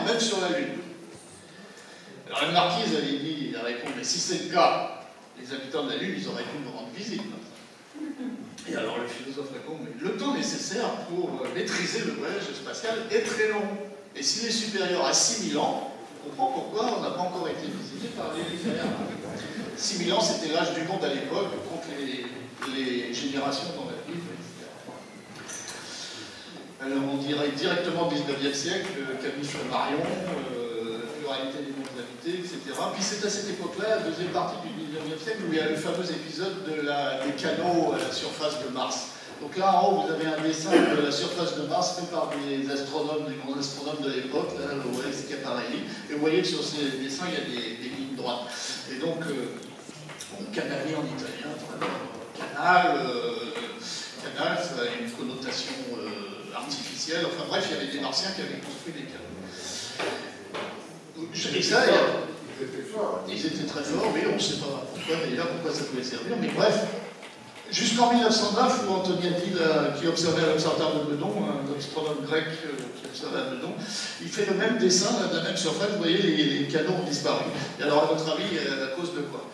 terre, même sur la Lune. Alors la marquise avait dit, elle répond, mais si c'est le cas, les habitants de la Lune, ils auraient pu nous rendre visite. Et alors le philosophe répond, mais le temps nécessaire pour maîtriser le voyage spatial est très long. Et s'il est supérieur à 6000 ans, on comprend pourquoi on n'a pas encore été visité par les lumières. 6000 ans, c'était l'âge du monde à l'époque, contre les générations dans la Bible, etc. Alors on dirait directement au 19e siècle, Camille Flammarion, pluralité des mondes habités, etc. Puis c'est à cette époque-là, la deuxième partie du 19e siècle, où il y a le fameux épisode des canaux à la surface de Mars. Donc là, en haut, vous avez un dessin de la surface de Mars fait par des astronomes, des grands astronomes de l'époque, Lowell, Schiaparelli. Et vous voyez que sur ces dessins, il y a des lignes droites. Et donc, canali en italien, canal, canal, ça a une connotation artificielle. Enfin bref, il y avait des Martiens qui avaient construit des canaux. Je dis ça, ils étaient très forts, mais on ne sait pas pourquoi, d'ailleurs, pourquoi ça pouvait servir. Mais bref, jusqu'en 1909, où Antoniadi, qui observait à l'observatoire de Meudon, un astronome grec qui observait à Meudon, il fait le même dessin, de la même surface, vous voyez, les canaux ont disparu. Et alors, à votre avis, à cause de quoi?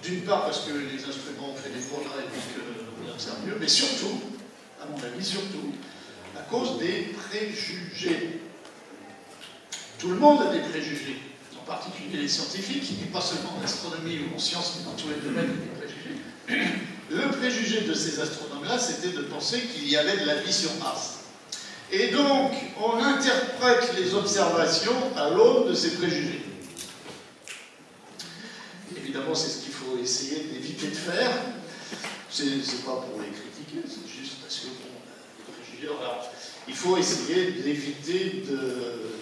D'une part, parce que les instruments ont fait des progrès et puis qu'on observe mieux, mais surtout, à mon avis, surtout, à cause des préjugés. Tout le monde a des préjugés, en particulier les scientifiques, et pas seulement en astronomie ou en sciences, mais dans tous les domaines, il y a des préjugés. Le préjugé de ces astronomes-là, c'était de penser qu'il y avait de la vie sur Mars. Et donc, on interprète les observations à l'aune de ces préjugés. Évidemment, c'est ce qu'il faut essayer d'éviter de faire. C'est pas pour les critiquer, c'est juste parce que, bon, les préjugés... Alors, il faut essayer d'éviter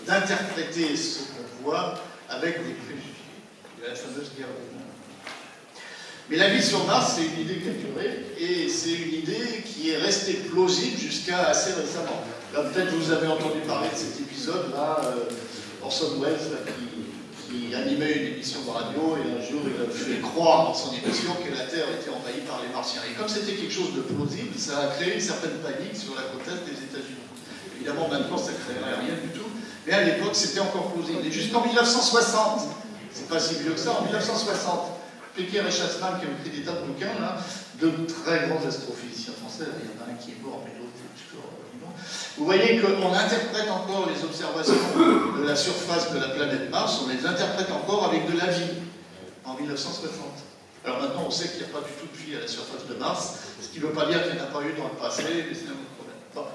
d'interpréter ce qu'on voit avec des préjugés. Il y a la fameuse guerre des mondes. Mais la vie sur Mars, c'est une idée qui a duré, et c'est une idée qui est restée plausible jusqu'à assez récemment. Là, peut-être vous avez entendu parler de cet épisode-là, Orson Welles, qui animait une émission de radio, et un jour, il a fait croire dans son émission que la Terre était envahie par les Martiens. Et comme c'était quelque chose de plausible, ça a créé une certaine panique sur la côte est des États-Unis. Évidemment, maintenant, ça ne créerait rien du tout, mais à l'époque, c'était encore plausible. Et jusqu'en 1960, c'est pas si vieux que ça, en 1960, Péquer et Schatzmann, qui ont écrit des tas de bouquins, là, de très grands astrophysiciens français, il y en a un qui est mort, mais l'autre est toujours vivant. Vous voyez qu'on interprète encore les observations de la surface de la planète Mars, on les interprète encore avec de la vie, en 1960. Alors maintenant, on sait qu'il n'y a pas du tout de vie à la surface de Mars, ce qui ne veut pas dire qu'il n'y en a pas eu dans le passé, mais c'est un autre problème. Bon.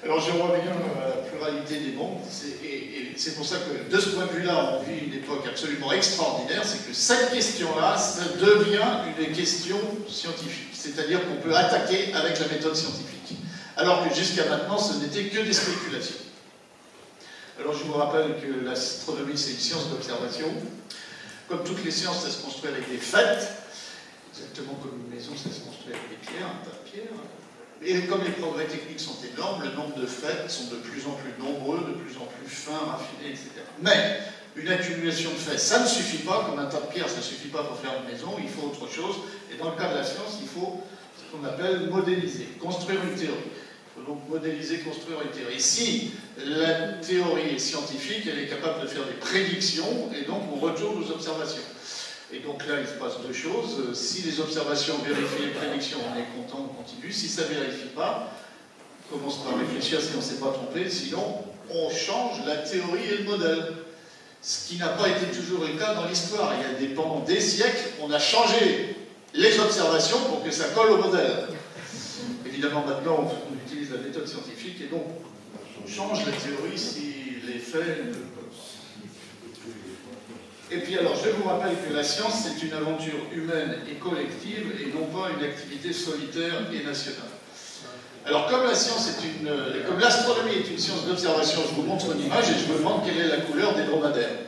Alors je reviens à la pluralité des mondes, et c'est pour ça que de ce point de vue-là, on vit une époque absolument extraordinaire, c'est que cette question-là, ça devient une question scientifique, c'est-à-dire qu'on peut attaquer avec la méthode scientifique, alors que jusqu'à maintenant, ce n'était que des spéculations. Alors je vous rappelle que l'astronomie, c'est une science d'observation. Comme toutes les sciences, ça se construit avec des faits, exactement comme une maison, ça se construit avec des pierres, un tas de pierres. Et comme les progrès techniques sont énormes, le nombre de faits sont de plus en plus nombreux, de plus en plus fins, raffinés, etc. Mais une accumulation de faits, ça ne suffit pas, comme un tas de pierres, ça ne suffit pas pour faire une maison, il faut autre chose. Et dans le cas de la science, il faut ce qu'on appelle modéliser, construire une théorie. Il faut donc modéliser, construire une théorie. Si la théorie est scientifique, elle est capable de faire des prédictions, et donc on retourne aux observations. Et donc là, il se passe deux choses. Si les observations vérifient les prédictions, on est content, on continue. Si ça ne vérifie pas, on commence par réfléchir si on ne s'est pas trompé. Sinon, on change la théorie et le modèle. Ce qui n'a pas été toujours le cas dans l'histoire. Il y a pendant des siècles, on a changé les observations pour que ça colle au modèle. Évidemment, maintenant, on utilise la méthode scientifique et donc on change la théorie si les faits ne collent pas. Et puis alors, je vous rappelle que la science, c'est une aventure humaine et collective, et non pas une activité solitaire et nationale. Alors, comme la science est comme l'astronomie est une science d'observation, je vous montre une image et je vous demande quelle est la couleur des dromadaires.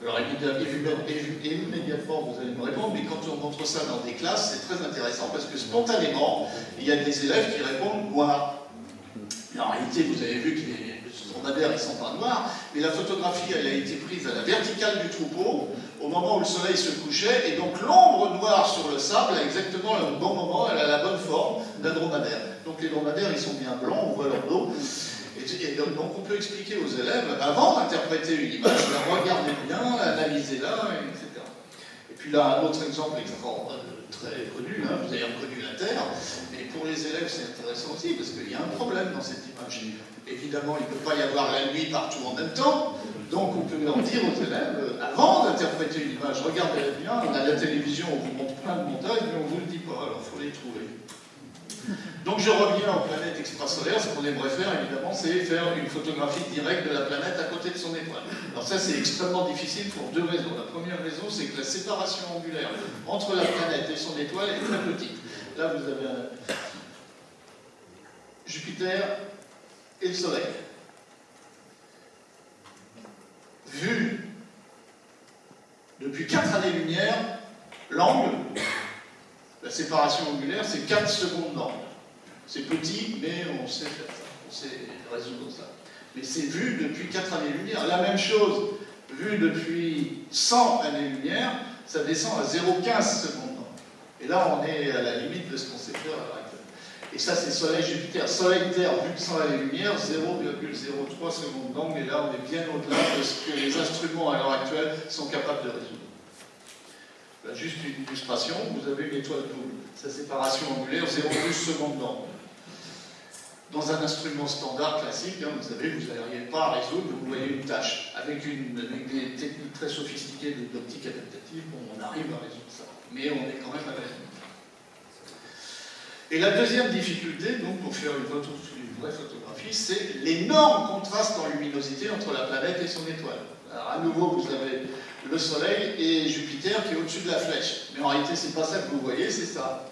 Alors, immédiatement, vous allez me répondre, mais quand on montre ça dans des classes, c'est très intéressant, parce que spontanément, il y a des élèves qui répondent noir. Mais en réalité, vous avez vu que les dromadaires, ils ne sont pas noirs, mais la photographie, elle a été prise à la verticale du troupeau, au moment où le soleil se couchait, et donc l'ombre noire sur le sable a exactement le bon moment, elle a la bonne forme d'un dromadaire. Donc les dromadaires, ils sont bien blancs, on voit leur dos, Et donc on peut expliquer aux élèves, avant d'interpréter une image, regardez bien, analysez-la, etc. Et puis là, un autre exemple très connu, hein, vous avez reconnu la Terre, mais pour les élèves c'est intéressant aussi, parce qu'il y a un problème dans cette image. Évidemment, il ne peut pas y avoir la nuit partout en même temps, donc on peut leur dire aux élèves, avant d'interpréter une image, regardez bien, on a la télévision, on vous montre plein de montagnes, mais on ne vous le dit pas, alors il faut les trouver. Donc je reviens aux planètes extrasolaires. Ce qu'on aimerait faire, évidemment, c'est faire une photographie directe de la planète à côté de son étoile. Alors ça, c'est extrêmement difficile pour deux raisons. La première raison, c'est que la séparation angulaire entre la planète et son étoile est très petite. Là, vous avez Jupiter et le Soleil. Vu depuis 4 années-lumière, l'angle, la séparation angulaire, c'est 4 secondes d'angle. C'est petit, mais on sait faire ça, on sait résoudre ça. Mais c'est vu depuis 4 années-lumière. La même chose, vu depuis 100 années-lumière, ça descend à 0,15 secondes d'angle. Et là, on est à la limite de ce qu'on sait faire à l'heure actuelle. Et ça, c'est Soleil-Jupiter. Soleil-Terre, vu de 100 années-lumière, 0,03 secondes d'angle. Et là, on est bien au-delà de ce que les instruments à l'heure actuelle sont capables de résoudre. Là, juste une illustration, vous avez une étoile double. Sa séparation angulaire, 0,12 secondes d'angle. Dans un instrument standard classique, hein, vous savez, vous n'arrivez pas à résoudre, vous voyez une tâche. Avec des techniques très sophistiquées d'optique adaptative, on arrive à résoudre ça. Mais on est quand même à la limite. Et la deuxième difficulté, donc, pour faire une vraie photographie, c'est l'énorme contraste en luminosité entre la planète et son étoile. Alors, à nouveau, vous avez le Soleil et Jupiter qui est au-dessus de la flèche. Mais en réalité, c'est pas ça que vous voyez, c'est ça.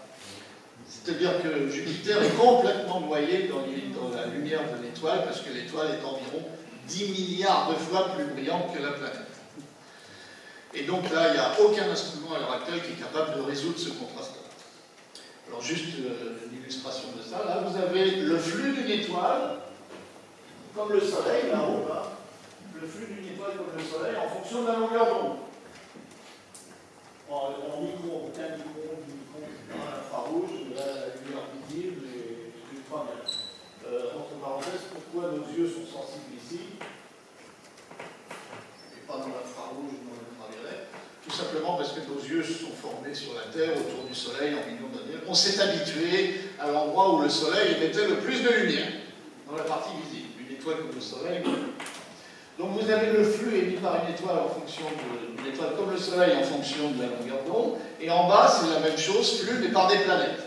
C'est-à-dire que Jupiter est complètement noyé dans la lumière de l'étoile, parce que l'étoile est environ 10 milliards de fois plus brillante que la planète. Et donc là, il n'y a aucun instrument à l'heure actuelle qui est capable de résoudre ce contraste-là. Alors juste une illustration de ça. Là, vous avez le flux d'une étoile, comme le Soleil, là-haut, là. Le flux d'une étoile comme le Soleil, en fonction de la longueur d'onde. En micro, aucun micro, dans l'infrarouge, la lumière visible et l'ultraviolet. Entre parenthèses, pourquoi nos yeux sont sensibles ici et pas dans l'infrarouge ou dans l'ultraviolet? Tout simplement parce que nos yeux se sont formés sur la Terre, autour du Soleil, en millions d'années. On s'est habitué à l'endroit où le Soleil émettait le plus de lumière, dans la partie visible. Une étoile comme le Soleil. Donc vous avez le flux émis par une étoile en fonction d'une étoile comme le Soleil en fonction de la longueur d'onde, et en bas c'est la même chose, flux mais par des planètes.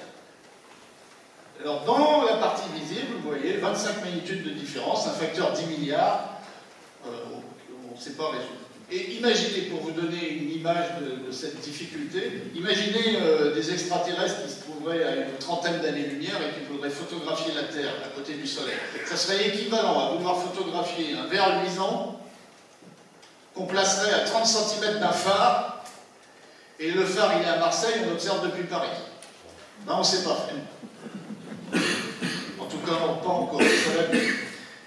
Alors dans la partie visible, vous voyez 25 magnitudes de différence, un facteur 10 milliards, on ne sait pas résoudre. Et imaginez, pour vous donner une image de cette difficulté, imaginez des extraterrestres qui se trouveraient à une trentaine d'années-lumière et qui voudraient photographier la Terre à côté du Soleil. Ça serait équivalent à vouloir photographier un verre luisant qu'on placerait à 30 cm d'un phare, et le phare il est à Marseille, on l'observe depuis Paris. Ben, on ne sait pas faire. En tout cas, pas encore.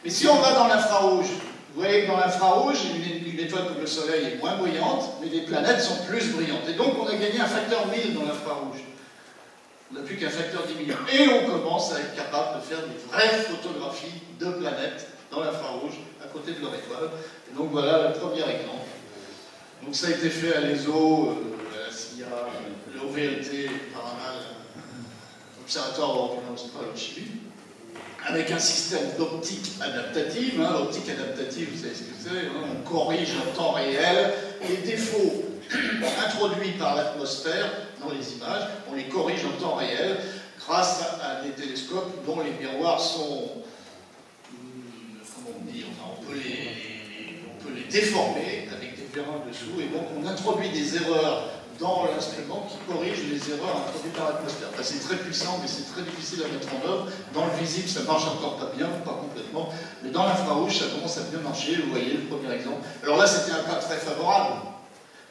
Mais si on va dans l'infrarouge, vous voyez que dans l'infrarouge, une étoile comme le Soleil est moins brillante, mais les planètes sont plus brillantes. Et donc, on a gagné un facteur 1000 dans l'infrarouge. On n'a plus qu'un facteur 10 millions. Et on commence à être capable de faire des vraies photographies de planètes dans l'infrarouge, à côté de leur étoile. Et donc, voilà le premier exemple. Donc, ça a été fait à l'ESO, à la CIA, l'OVLT, l'Observatoire européen austral en Chili, avec un système d'optique adaptative. L'optique adaptative, vous savez ce que c'est, on corrige en temps réel les défauts introduits par l'atmosphère dans les images, on les corrige en temps réel grâce à des télescopes dont les miroirs sont, comment on dit, enfin, on peut les déformer avec des vérins dessous, et donc on introduit des erreurs dans l'instrument qui corrige les erreurs introduites par l'atmosphère. Enfin, c'est très puissant, mais c'est très difficile à mettre en œuvre. Dans le visible, ça marche encore pas bien, pas complètement, mais dans l'infrarouge, ça commence à bien marcher. Vous voyez le premier exemple. Alors là, c'était un cas très favorable,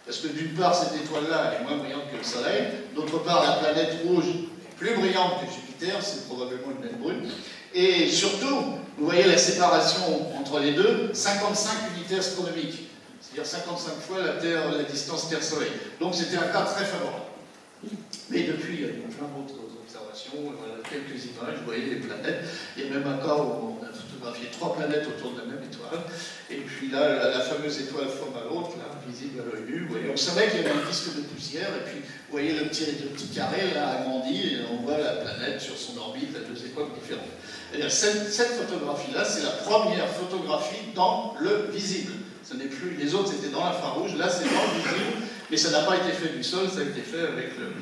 parce que d'une part, cette étoile-là, elle est moins brillante que le Soleil, d'autre part, la planète rouge est plus brillante que Jupiter, c'est probablement une naine brune, et surtout, vous voyez la séparation entre les deux, 55 unités astronomiques. C'est-à-dire 55 fois la distance Terre-Soleil. Donc c'était un cas très favorable. Mais depuis, il y a eu plein d'autres observations, voilà, quelques images, vous voyez les planètes. Il y a même un cas où on a photographié photographié 3 planètes autour de la même étoile. Et puis là, la fameuse étoile forme à l'autre, là, visible à l'œil nu. On savait qu'il y avait un disque de poussière, et puis vous voyez le petit carré là agrandi, et on voit la planète sur son orbite à 2 époques différentes. Cette photographie-là, c'est la première photographie dans le visible. Ce n'est plus, les autres c'était dans l'infrarouge, là c'est dans le visible, mais ça n'a pas été fait du sol, ça a été fait avec le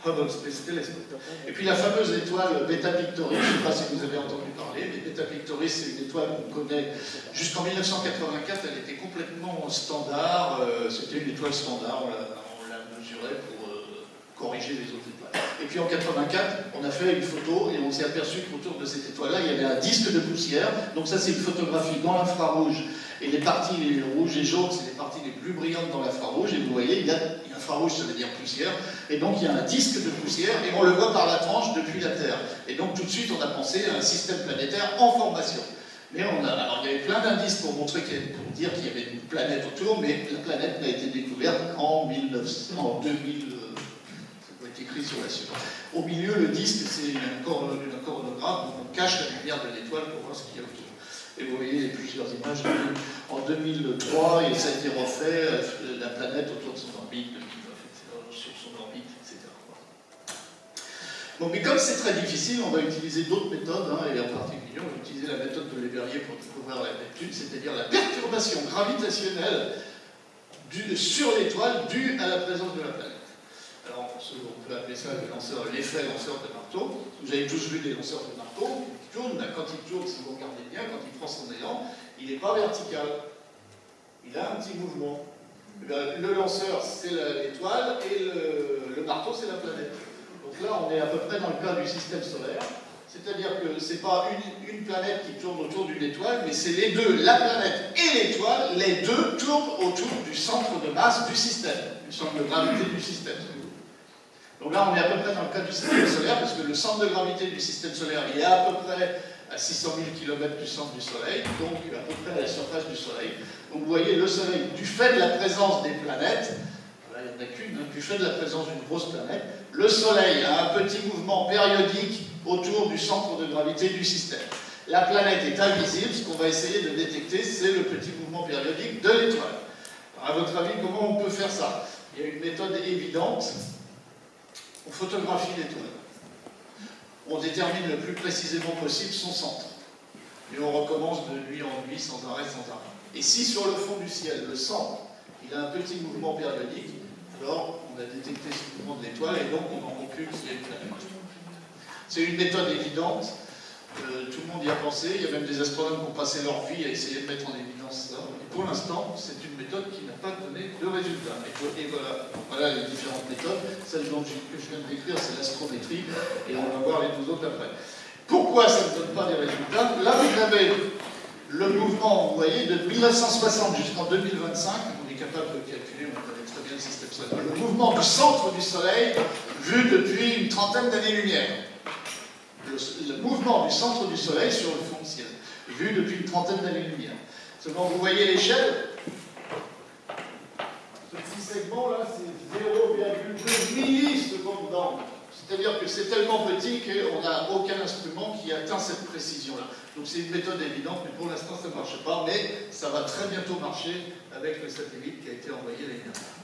Hubble Space Telescope. Et puis la fameuse étoile Beta Pictoris, je ne sais pas si vous avez entendu parler, mais Beta Pictoris c'est une étoile qu'on connaît jusqu'en 1984, elle était complètement standard, c'était une étoile standard, on la mesurait pour corriger les autres étoiles. Et puis en 84, on a fait une photo et on s'est aperçu qu'autour de cette étoile-là, il y avait un disque de poussière. Donc ça, c'est une photographie dans l'infrarouge. Et les parties rouges et jaunes, c'est les parties les plus brillantes dans l'infrarouge. Et vous voyez, il y a infrarouge, ça veut dire poussière. Et donc il y a un disque de poussière et on le voit par la tranche depuis la Terre. Et donc tout de suite, on a pensé à un système planétaire en formation. Mais alors il y avait plein d'indices pour dire qu'il y avait une planète autour, mais la planète n'a été découverte en 2000. Écrit sur la suite. Au milieu, le disque, c'est un coronographe, donc on cache la lumière de l'étoile pour voir ce qu'il y a autour. Et vous voyez plusieurs images en 2003, et ça a été refait, la planète autour de son orbite, sur son orbite, etc. Bon, mais comme c'est très difficile, on va utiliser d'autres méthodes, et en particulier, on va utiliser la méthode de Leverrier pour découvrir la Neptune, c'est-à-dire la perturbation gravitationnelle sur l'étoile due à la présence de la planète. Alors, on peut appeler ça l'effet lanceur de marteau. Vous avez tous vu des lanceurs de marteau qui tournent. Quand il tourne, si vous regardez bien, quand il prend son élan, il n'est pas vertical. Il a un petit mouvement. Le lanceur, c'est l'étoile, et le marteau, c'est la planète. Donc là, on est à peu près dans le cas du système solaire. C'est-à-dire que ce n'est pas une planète qui tourne autour d'une étoile, mais c'est les deux, la planète et l'étoile, les deux tournent autour du centre de masse du système, du centre de gravité du système. Donc là, on est à peu près dans le cas du système solaire, parce que le centre de gravité du système solaire il est à peu près à 600 000 km du centre du Soleil, donc à peu près à la surface du Soleil. Donc vous voyez, le Soleil, du fait de la présence des planètes, là il n'y en a qu'une, du fait de la présence d'une grosse planète, le Soleil a un petit mouvement périodique autour du centre de gravité du système. La planète est invisible, ce qu'on va essayer de détecter, c'est le petit mouvement périodique de l'étoile. À votre avis, comment on peut faire ça? Il y a une méthode évidente. On photographie l'étoile. On détermine le plus précisément possible son centre. Et on recommence de nuit en nuit, sans arrêt, sans arrêt. Et si sur le fond du ciel, le centre, il a un petit mouvement périodique, alors on a détecté ce mouvement de l'étoile et donc on en conclut qu'il y a une planète. C'est une méthode évidente. Tout le monde y a pensé. Il y a même des astronomes qui ont passé leur vie à essayer de mettre en évidence ça. Et pour l'instant, c'est une méthode qui n'a pas donné de résultat. Et voilà les différentes méthodes. Celle que je viens de décrire, c'est l'astrométrie. Et on va voir les deux autres après. Pourquoi ça ne donne pas des résultats? Là, vous avez le mouvement, vous voyez, de 1960 jusqu'en 2025. On est capable de calculer, on connaît très bien le système solaire. Le mouvement du centre du Soleil, vu depuis une trentaine d'années-lumière. Le mouvement du centre du Soleil sur le fond du ciel, vu depuis une trentaine d'années-lumière. Seulement, vous voyez l'échelle. Ce petit segment-là, c'est 0,2 millisecondes d'angle. C'est-à-dire que c'est tellement petit qu'on n'a aucun instrument qui atteint cette précision-là. Donc c'est une méthode évidente, mais pour l'instant, ça ne marche pas. Mais ça va très bientôt marcher avec le satellite qui a été envoyé l'année dernière.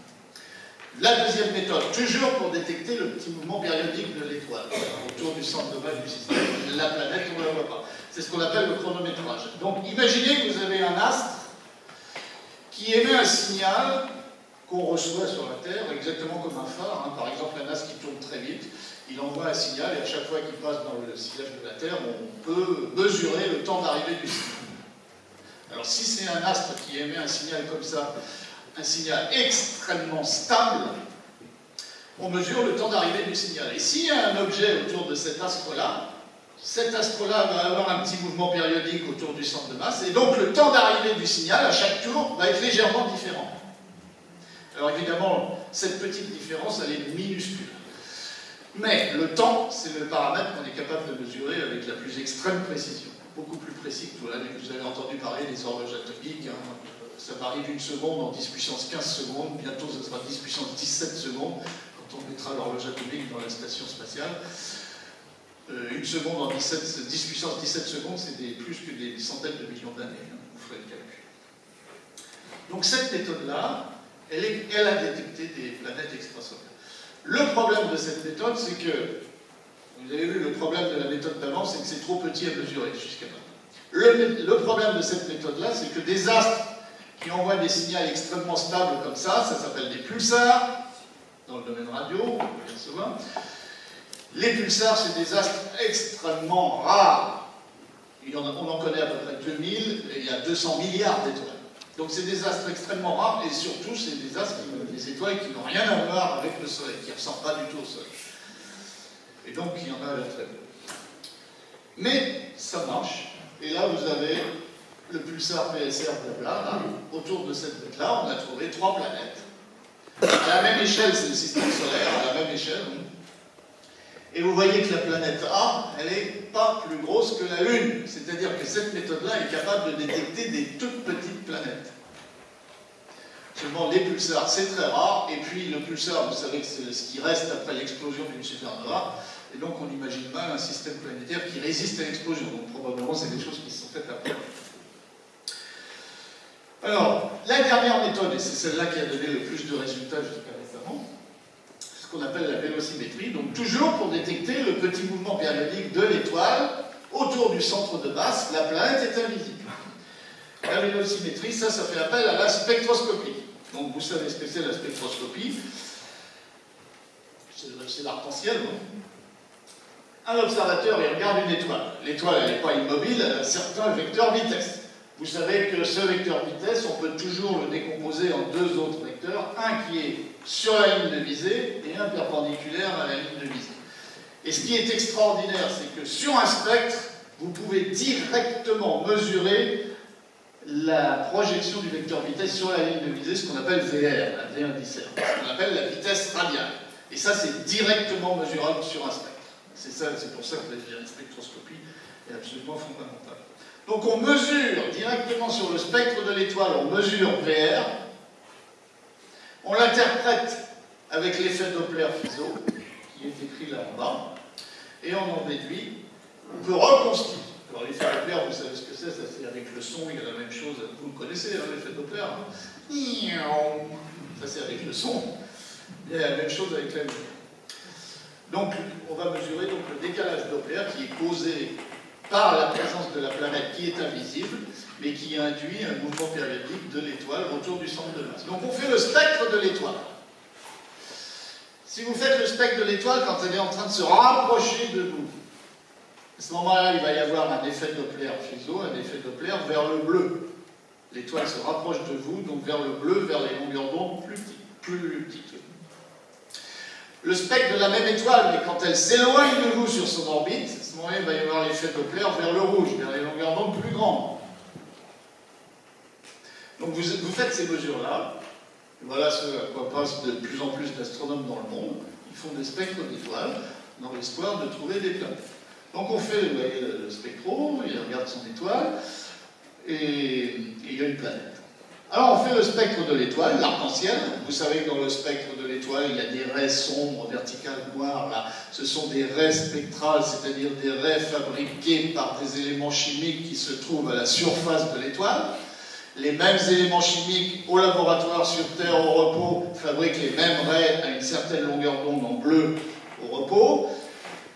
La deuxième méthode, toujours pour détecter le petit mouvement périodique de l'étoile, autour du centre de masse du système. La planète, on ne la voit pas. C'est ce qu'on appelle le chronométrage. Donc, imaginez que vous avez un astre qui émet un signal qu'on reçoit sur la Terre, exactement comme un phare. Par exemple, un astre qui tourne très vite, il envoie un signal, et à chaque fois qu'il passe dans le sillage de la Terre, on peut mesurer le temps d'arrivée du signal. Alors, si c'est un astre qui émet un signal comme ça, un signal extrêmement stable, on mesure le temps d'arrivée du signal. Et s'il y a un objet autour de cet astre-là va avoir un petit mouvement périodique autour du centre de masse, et donc le temps d'arrivée du signal, à chaque tour, va être légèrement différent. Alors évidemment, cette petite différence, elle est minuscule. Mais le temps, c'est le paramètre qu'on est capable de mesurer avec la plus extrême précision. Beaucoup plus précis que tout là. Vous avez entendu parler des horloges atomiques, ça varie d'une seconde en 10 puissance 15 secondes, bientôt ça sera 10 puissance 17 secondes, quand on mettra l'horloge atomique dans la station spatiale. Une seconde en 10 puissance 17 secondes, c'est plus que des centaines de millions d'années, hein, vous ferez le calcul. Donc cette méthode-là, elle a détecté des planètes extrasolaires. Le problème de cette méthode, c'est que, vous avez vu, le problème de la méthode d'avant, c'est que c'est trop petit à mesurer jusqu'à maintenant. Le problème de cette méthode-là, c'est que des astres qui envoient des signaux extrêmement stables comme ça s'appelle des pulsars, dans le domaine radio, on peut bien souvent. Les pulsars, c'est des astres extrêmement rares. On en connaît à peu près 2000, et il y a 200 milliards d'étoiles. Donc c'est des astres extrêmement rares, et surtout, c'est des étoiles qui n'ont rien à voir avec le Soleil, qui ne ressemblent pas du tout au Soleil. Et donc, il y en a très peu. Mais ça marche. Et là, vous avez le pulsar PSR blabla. Là, autour de cette bête-là, on a trouvé 3 planètes. À la même échelle, c'est le système solaire, à la même échelle. Et vous voyez que la planète A, elle n'est pas plus grosse que la Lune. C'est-à-dire que cette méthode-là est capable de détecter des toutes petites planètes. Seulement, les pulsars, c'est très rare. Et puis, le pulsar, vous savez que c'est ce qui reste après l'explosion d'une supernova. Et donc, on imagine mal un système planétaire qui résiste à l'explosion. Donc, probablement, c'est des choses qui se sont faites après. Alors, la dernière méthode, et c'est celle-là qui a donné le plus de résultats jusqu'à récemment, c'est ce qu'on appelle la vélocimétrie. Donc, toujours pour détecter le petit mouvement périodique de l'étoile autour du centre de masse, la planète est invisible. La vélocimétrie, ça fait appel à la spectroscopie. Donc, vous savez ce que c'est la spectroscopie. C'est l'arc-en-ciel, non ? Un observateur, il regarde une étoile. L'étoile, elle n'est pas immobile, elle a un certain vecteur vitesse. Vous savez que ce vecteur vitesse, on peut toujours le décomposer en 2 autres vecteurs, un qui est sur la ligne de visée et un perpendiculaire à la ligne de visée. Et ce qui est extraordinaire, c'est que sur un spectre, vous pouvez directement mesurer la projection du vecteur vitesse sur la ligne de visée, ce qu'on appelle VR, la V-indicaire, ce qu'on appelle la vitesse radiale. Et ça, c'est directement mesurable sur un spectre. C'est pour ça que la spectroscopie est absolument fondamentale. Donc on mesure directement sur le spectre de l'étoile, on mesure VR, on l'interprète avec l'effet Doppler-Fizeau, qui est écrit là en bas, et on en déduit, on peut reconstituer. Alors l'effet Doppler, vous savez ce que c'est, ça c'est avec le son, il y a la même chose, vous le connaissez, hein, l'effet Doppler, hein. Ça c'est avec le son, il y a la même chose avec la lumière. Donc, on va mesurer donc, le décalage Doppler qui est causé par la présence de la planète qui est invisible, mais qui induit un mouvement périodique de l'étoile autour du centre de masse. Donc, on fait le spectre de l'étoile. Si vous faites le spectre de l'étoile quand elle est en train de se rapprocher de vous, à ce moment-là, il va y avoir un effet Doppler-Fizeau, un effet Doppler vers le bleu. L'étoile se rapproche de vous, donc vers le bleu, vers les longueurs d'onde plus petites. Le spectre de la même étoile, mais quand elle s'éloigne de vous sur son orbite, à ce moment-là, il va y avoir l'effet Doppler vers le rouge, vers les longueurs d'onde plus grandes. Donc vous faites ces mesures-là, et voilà ce à quoi passent de plus en plus d'astronomes dans le monde. Ils font des spectres d'étoiles dans l'espoir de trouver des planètes. Donc on fait, vous voyez, le spectro, il regarde son étoile, et il y a une planète. Alors on fait le spectre de l'étoile, l'arc-en-ciel. Vous savez que dans le spectre de l'étoile, il y a des raies sombres, verticales, noires. Là. Ce sont des raies spectrales, c'est-à-dire des raies fabriquées par des éléments chimiques qui se trouvent à la surface de l'étoile. Les mêmes éléments chimiques au laboratoire sur Terre au repos fabriquent les mêmes raies à une certaine longueur d'onde en bleu au repos.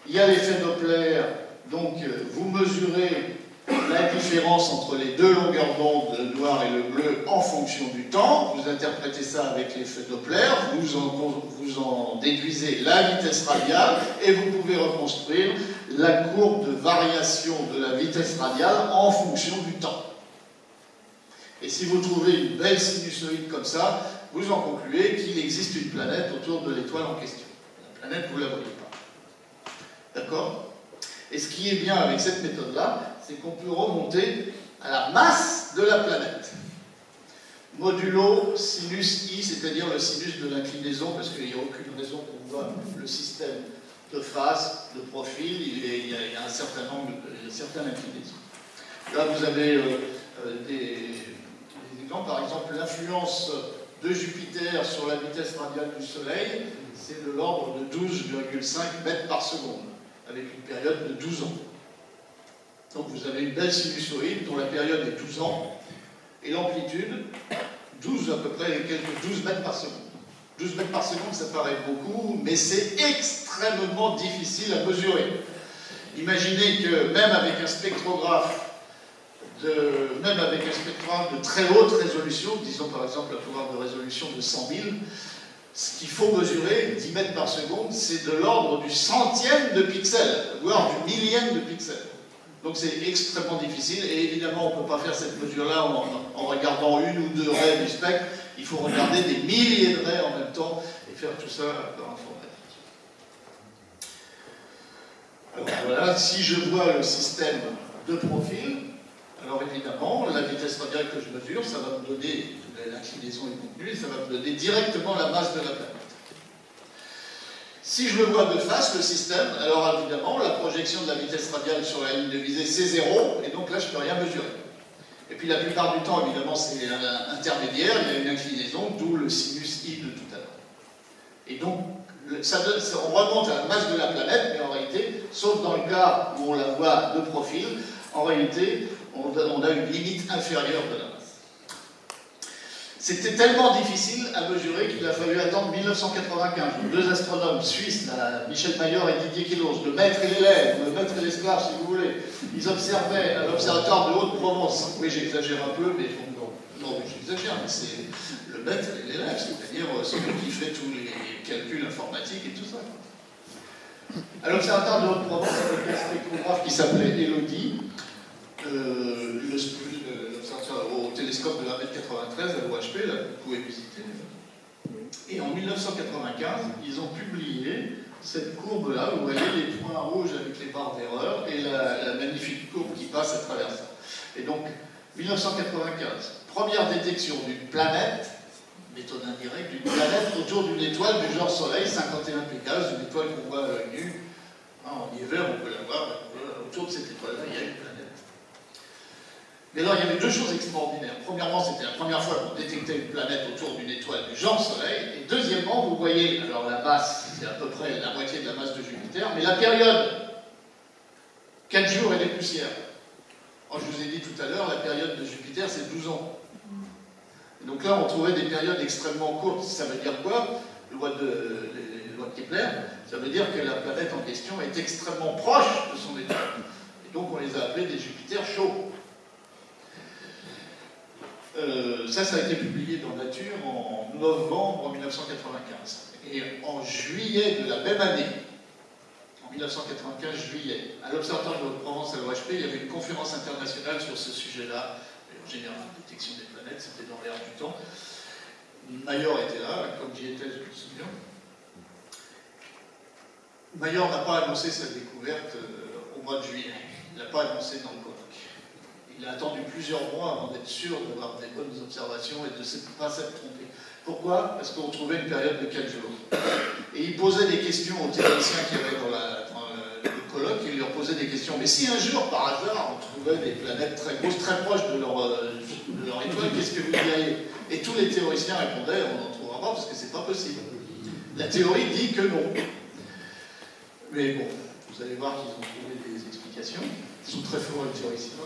Il y a l'effet Doppler, donc vous mesurez la différence entre les 2 longueurs d'onde, le noir et le bleu, en fonction du temps. Vous interprétez ça avec l'effet Doppler, vous en déduisez la vitesse radiale et vous pouvez reconstruire la courbe de variation de la vitesse radiale en fonction du temps. Et si vous trouvez une belle sinusoïde comme ça, vous en concluez qu'il existe une planète autour de l'étoile en question. La planète, vous ne la voyez pas. D'accord ? Et ce qui est bien avec cette méthode-là, c'est qu'on peut remonter à la masse de la planète. Modulo sinus I, c'est-à-dire le sinus de l'inclinaison, parce qu'il n'y a aucune raison qu'on voit le système de face, de profil, il y a un certain angle, une certaine inclinaison. Là, vous avez des exemples, par exemple, l'influence de Jupiter sur la vitesse radiale du Soleil, c'est de l'ordre de 12,5 mètres par seconde. avec une période de 12 ans. Donc vous avez une belle sinusoïde dont la période est 12 ans, et l'amplitude, 12 à peu près, quelques 12 mètres par seconde. 12 mètres par seconde, ça paraît beaucoup, mais c'est extrêmement difficile à mesurer. Imaginez que même avec un spectrographe de très haute résolution, disons par exemple un pouvoir de résolution de 100 000, ce qu'il faut mesurer, 10 mètres par seconde, c'est de l'ordre du centième de pixel, voire du millième de pixel. Donc c'est extrêmement difficile, et évidemment on ne peut pas faire cette mesure-là en regardant une ou deux raies du spectre, il faut regarder des milliers de raies en même temps, et faire tout ça par informatique. Alors voilà, si je vois le système de profil, alors évidemment, la vitesse radiale que je mesure, ça va me donner, l'inclinaison est contenue, ça va me donner directement la masse de la planète. Si je le vois de face, le système, alors évidemment, la projection de la vitesse radiale sur la ligne de visée, c'est 0, et donc là, je ne peux rien mesurer. Et puis la plupart du temps, évidemment, c'est intermédiaire, il y a une inclinaison, d'où le sinus I de tout à l'heure. Et donc, on remonte à la masse de la planète, mais en réalité, sauf dans le cas où on la voit de profil, en réalité, on a une limite inférieure de la masse. C'était tellement difficile à mesurer qu'il a fallu attendre 1995. Deux astronomes suisses, Michel Mayor et Didier Queloz, le maître et l'élève, le maître et l'esclave si vous voulez, ils observaient à l'observatoire de Haute-Provence. Oui, j'exagère un peu, mais non, j'exagère, mais c'est le maître et l'élève, c'est-à-dire celui qui fait tous les calculs informatiques et tout ça. À l'observatoire de Haute-Provence, avec un spectrographe qui s'appelait Elodie, l'observatoire au télescope de la m93 à l'OHP, là, vous pouvez visiter. Et en 1995, ils ont publié cette courbe-là, vous voyez les points rouges avec les barres d'erreur et la magnifique courbe qui passe à travers ça. Et donc, 1995, première détection d'une planète, méthode indirecte, d'une planète autour d'une étoile du genre Soleil, 51 Pégase, une étoile qu'on voit à l'œil nu. En hiver, on peut la voir, autour de cette étoile-là, il y a une planète. Mais alors, il y avait deux choses extraordinaires. Premièrement, c'était la première fois qu'on détectait une planète autour d'une étoile du genre Soleil. Et deuxièmement, vous voyez, alors la masse, c'est à peu près la moitié de la masse de Jupiter, mais la période, 4 jours et des poussières. Alors, je vous ai dit tout à l'heure, la période de Jupiter, c'est 12 ans. Et donc là, on trouvait des périodes extrêmement courtes. Ça veut dire quoi? Les lois de Kepler, ça veut dire que la planète en question est extrêmement proche de son étoile. Et donc, on les a appelés des Jupiters chauds. Ça a été publié dans Nature en novembre 1995. Et en juillet de la même année, en 1995 juillet, à l'Observatoire de Haute-Provence à l'OHP, il y avait une conférence internationale sur ce sujet-là, en général, la détection des planètes, c'était dans l'air du temps. Mayor était là, comme j'y étais, je me souviens. Mayor n'a pas annoncé sa découverte au mois de juillet. Il n'a pas annoncé dans le colloque. Il a attendu plusieurs mois avant d'être sûr d'avoir des bonnes observations et de ne pas s'être trompé. Pourquoi? Parce qu'on trouvait une période de 4 jours. Et il posait des questions aux théoriciens qui avaient dans le colloque, il leur posait des questions. Mais si un jour, par hasard, on trouvait des planètes très grosses, très proches de leur étoile, qu'est-ce que vous diriez? Et tous les théoriciens répondaient, on n'en trouvera pas parce que c'est pas possible. La théorie dit que non. Mais bon, vous allez voir qu'ils ont trouvé des explications. Ils sont très forts, les théoriciens.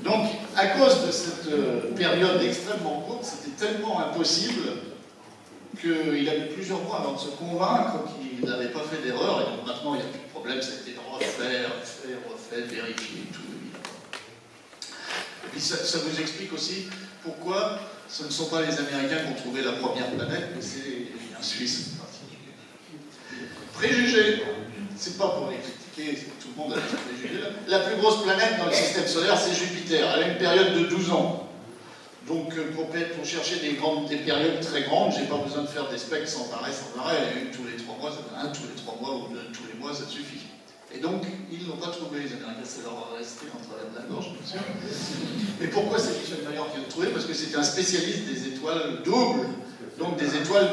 Donc, à cause de cette période extrêmement courte, c'était tellement impossible qu'il a mis plusieurs mois avant de se convaincre qu'il n'avait pas fait d'erreur, et donc maintenant il n'y a plus de problème, c'était de refaire, vérifier tout. Et puis ça vous explique aussi pourquoi ce ne sont pas les Américains qui ont trouvé la première planète, mais c'est un Suisse en particulier. Préjugés, c'est pas pour les critiquer, tout le monde a des préjugés. La plus grosse planète dans le système solaire, c'est Jupiter. Elle a une période de 12 ans. Donc, pour chercher des périodes très grandes, j'ai pas besoin de faire des spectres sans arrêt. Il y a une tous les 3 mois, un tous les 3 mois ou deux tous les mois, ça suffit. Et donc, ils n'ont pas trouvé, les Américains, ça leur a resté entre la gorge, bien sûr. Mais pourquoi c'est Michel Mayor qui l'a trouvé? Parce que c'était un spécialiste des étoiles doubles, donc des étoiles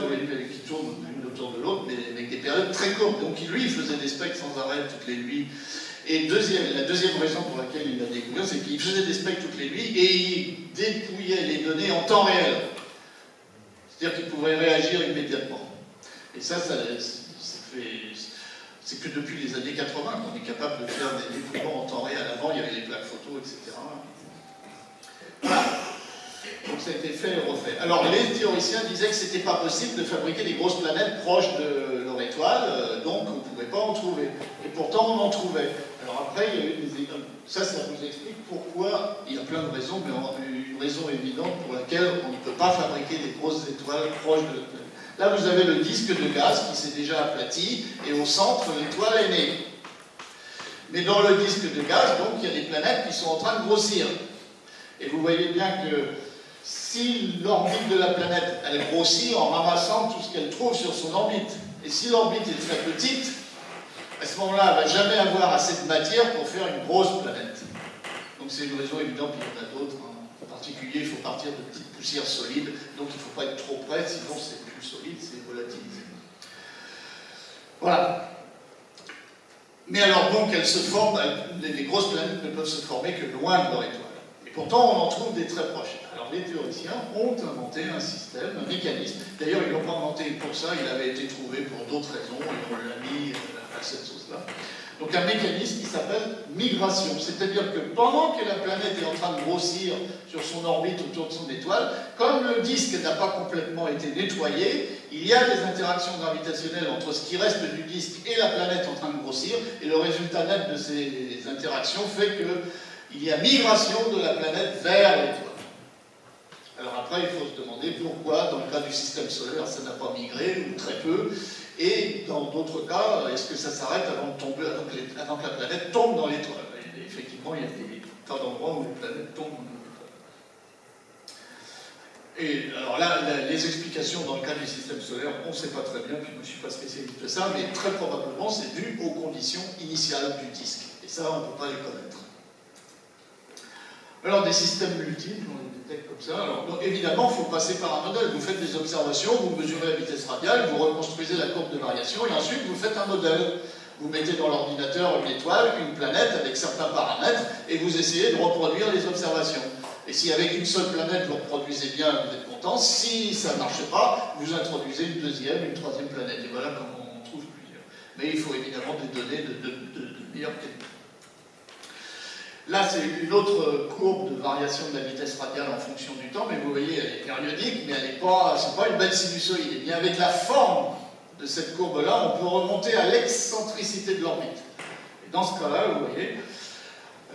qui tournent l'une autour de l'autre, mais avec des périodes très courtes. Donc, lui, il faisait des spectres sans arrêt toutes les nuits. Et la deuxième raison pour laquelle il l'a découvert, c'est qu'il faisait des spectres toutes les nuits et il dépouillait les données en temps réel. C'est-à-dire qu'il pouvait réagir immédiatement. Et ça fait C'est que depuis les années 80 qu'on est capable de faire des déploiements en temps réel. Avant, il y avait les plaques photo, etc. Voilà. Donc ça a été fait et refait. Alors les théoriciens disaient que c'était pas possible de fabriquer des grosses planètes proches de leur étoile, donc on ne pouvait pas en trouver. Et pourtant on en trouvait. Alors après, il y a eu des... ça vous explique pourquoi, il y a plein de raisons, mais une raison évidente pour laquelle on ne peut pas fabriquer des grosses étoiles proches de la planète. Là, vous avez le disque de gaz qui s'est déjà aplati, et au centre, l'étoile est née. Mais dans le disque de gaz, donc, il y a des planètes qui sont en train de grossir. Et vous voyez bien que si l'orbite de la planète, elle grossit en ramassant tout ce qu'elle trouve sur son orbite. Et si l'orbite est très petite, à ce moment-là, elle ne va jamais avoir assez de matière pour faire une grosse planète. Donc c'est une raison évidente, puis il y en a d'autres. En particulier, il faut partir de petites poussières solides, donc il ne faut pas être trop près, sinon c'est plus solide, c'est volatilisé. Voilà. Mais alors donc, elles se forment, les grosses planètes ne peuvent se former que loin de leur étoile. Et pourtant, on en trouve des très proches. Alors les théoriciens ont inventé un système, un mécanisme. D'ailleurs, ils ne l'ont pas inventé pour ça, il avait été trouvé pour d'autres raisons, et on l'a mis à cette sauce-là. Donc un mécanisme qui s'appelle migration. C'est-à-dire que pendant que la planète est en train de grossir sur son orbite autour de son étoile, comme le disque n'a pas complètement été nettoyé, il y a des interactions gravitationnelles entre ce qui reste du disque et la planète en train de grossir, et le résultat net de ces interactions fait qu'il y a migration de la planète vers l'étoile. Alors après, il faut se demander pourquoi, dans le cas du système solaire, ça n'a pas migré, ou très peu, et dans d'autres cas, est-ce que ça s'arrête avant de tomber, avant que la planète tombe dans l'étoile? Effectivement, il y a des tas d'endroits où les planètes tombent dans l'étoile. Et alors là, les explications dans le cas du système solaire, on ne sait pas très bien, puis moi je ne suis pas spécialiste de ça, mais très probablement c'est dû aux conditions initiales du disque. Et ça, on ne peut pas les connaître. Alors des systèmes multiples, on les détecte comme ça. Alors donc, évidemment, il faut passer par un modèle. Vous faites des observations, vous mesurez la vitesse radiale, vous reconstruisez la courbe de variation, et ensuite vous faites un modèle. Vous mettez dans l'ordinateur une étoile, une planète avec certains paramètres, et vous essayez de reproduire les observations. Et si avec une seule planète vous reproduisez bien, vous êtes content. Si ça ne marche pas, vous introduisez une deuxième, une troisième planète. Et voilà comment on trouve plusieurs. Mais il faut évidemment des données de meilleure qualité. Là, c'est une autre courbe de variation de la vitesse radiale en fonction du temps, mais vous voyez, elle est périodique, mais elle n'est pas, c'est pas une belle sinusoïde. Et bien avec la forme de cette courbe-là, on peut remonter à l'excentricité de l'orbite. Et dans ce cas-là, vous voyez,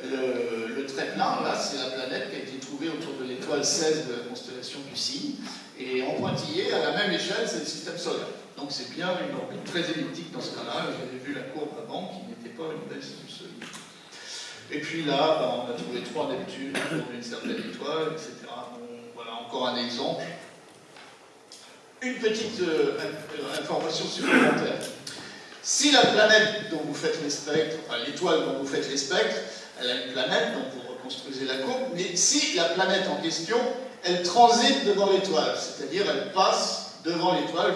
le trait plein, là, c'est la planète qui a été trouvée autour de l'étoile 16 de la constellation du Cygne, et en pointillé, à la même échelle, c'est le système solaire. Donc c'est bien une orbite très elliptique dans ce cas-là. J'avais vu la courbe avant, qui n'était pas une belle sinusoïde. Et puis là, on a trouvé 3 Neptunes autour d'une certaine étoile, etc. Bon, voilà encore un exemple. Une petite information supplémentaire. Si la planète dont vous faites les spectres, enfin l'étoile dont vous faites les spectres, elle a une planète, donc vous reconstruisez la courbe, mais si la planète en question, elle transite devant l'étoile, c'est-à-dire elle passe devant l'étoile,